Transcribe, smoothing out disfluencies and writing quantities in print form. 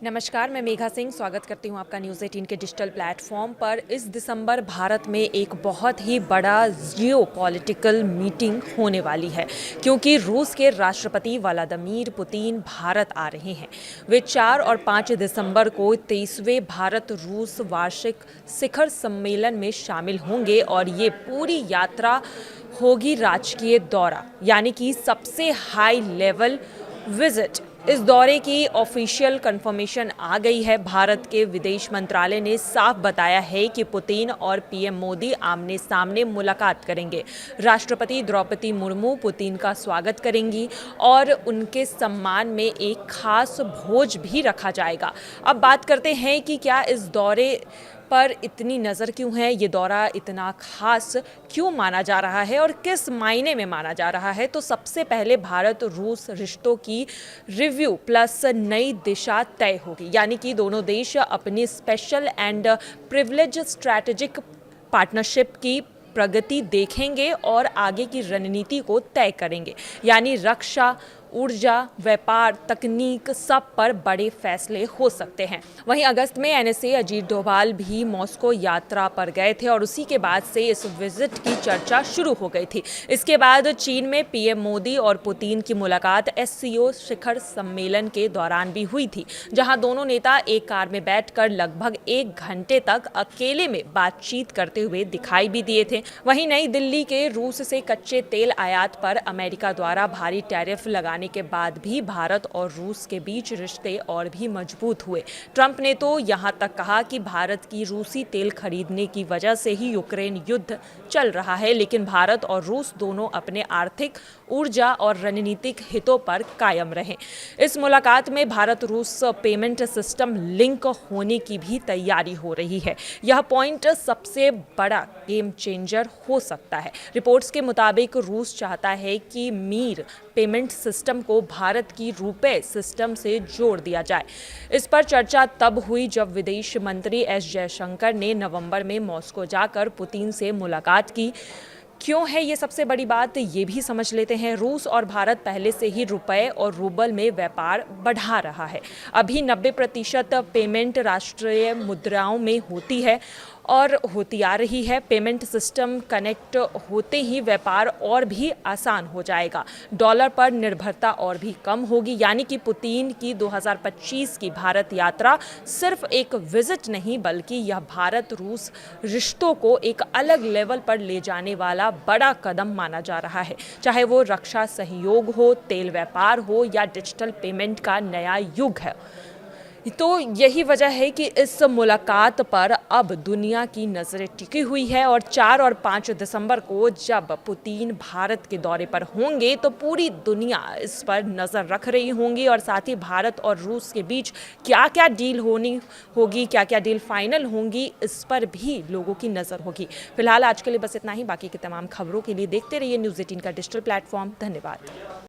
नमस्कार, मैं मेघा सिंह स्वागत करती हूँ आपका न्यूज़ 18 के डिजिटल प्लेटफॉर्म पर। इस दिसंबर भारत में एक बहुत ही बड़ा जियोपॉलिटिकल मीटिंग होने वाली है, क्योंकि रूस के राष्ट्रपति व्लादिमीर पुतिन भारत आ रहे हैं। वे 4 और 5 दिसंबर को 23वें भारत रूस वार्षिक शिखर सम्मेलन में शामिल होंगे और ये पूरी यात्रा होगी राजकीय दौरा, यानी कि सबसे हाई लेवल विजिट। इस दौरे की ऑफिशियल कंफर्मेशन आ गई है। भारत के विदेश मंत्रालय ने साफ बताया है कि पुतिन और पीएम मोदी आमने सामने मुलाकात करेंगे। राष्ट्रपति द्रौपदी मुर्मू पुतिन का स्वागत करेंगी और उनके सम्मान में एक खास भोज भी रखा जाएगा। अब बात करते हैं कि क्या इस दौरे पर इतनी नज़र क्यों है, ये दौरा इतना खास क्यों माना जा रहा है और किस मायने में माना जा रहा है। तो सबसे पहले भारत रूस रिश्तों की रिव्यू प्लस नई दिशा तय होगी, यानी कि दोनों देश अपनी special and privilege strategic partnership की प्रगति देखेंगे और आगे की रणनीति को तय करेंगे, यानी रक्षा, ऊर्जा, व्यापार, तकनीक, सब पर बड़े फैसले हो सकते हैं। वहीं अगस्त में एनएसए अजीत डोभाल भी मॉस्को यात्रा पर गए थे और उसी के बाद से इस विजिट की चर्चा शुरू हो गई थी। इसके बाद चीन में पीएम मोदी और पुतिन की मुलाकात एससीओ शिखर सम्मेलन के दौरान भी हुई थी, जहां दोनों नेता एक कार में बैठकर लगभग 1 घंटे तक अकेले में बातचीत करते हुए दिखाई भी दिए थे। वहीं नई दिल्ली के रूस से कच्चे तेल आयात पर अमेरिका द्वारा भारी टैरिफ लगाने के बाद भी भारत और रूस के बीच रिश्ते और भी मजबूत हुए। ट्रंप ने तो यहां तक कहा कि भारत की रूसी तेल खरीदने की वजह से ही यूक्रेन युद्ध चल रहा है, लेकिन भारत और रूस दोनों अपने आर्थिक, ऊर्जा और रणनीतिक हितों पर कायम रहे। इस मुलाकात में भारत रूस पेमेंट सिस्टम लिंक होने की भी तैयारी हो रही है। यह पॉइंट सबसे बड़ा गेम चेंजर हो सकता है। रिपोर्ट्स के मुताबिक रूस चाहता है कि मीर पेमेंट सिस्टम को भारत की रुपए सिस्टम से जोड़ दिया जाए। इस पर चर्चा तब हुई जब विदेश मंत्री एस जयशंकर ने नवंबर में मॉस्को जाकर पुतिन से मुलाकात की। क्यों है ये सबसे बड़ी बात, ये भी समझ लेते हैं। रूस और भारत पहले से ही रुपए और रूबल में व्यापार बढ़ा रहा है। अभी 90% पेमेंट राष्ट्रीय मुद्राओं में होती है और होती आ रही है। पेमेंट सिस्टम कनेक्ट होते ही व्यापार और भी आसान हो जाएगा, डॉलर पर निर्भरता और भी कम होगी, यानी कि पुतिन की 2025 की भारत यात्रा सिर्फ एक विजिट नहीं, बल्कि यह भारत रूस रिश्तों को एक अलग लेवल पर ले जाने वाला बड़ा कदम माना जा रहा है। चाहे वो रक्षा सहयोग हो, तेल व्यापार हो या डिजिटल पेमेंट का नया युग है। तो यही वजह है कि इस मुलाकात पर अब दुनिया की नज़रें टिकी हुई है और 4 और 5 दिसंबर को जब पुतिन भारत के दौरे पर होंगे तो पूरी दुनिया इस पर नज़र रख रही होंगी और साथ ही भारत और रूस के बीच क्या क्या डील होनी होगी, क्या क्या डील फाइनल होंगी, इस पर भी लोगों की नज़र होगी। फिलहाल आज के लिए बस इतना ही। बाकी की तमाम खबरों के लिए देखते रहिए न्यूज़ 18 का डिजिटल प्लेटफॉर्म। धन्यवाद।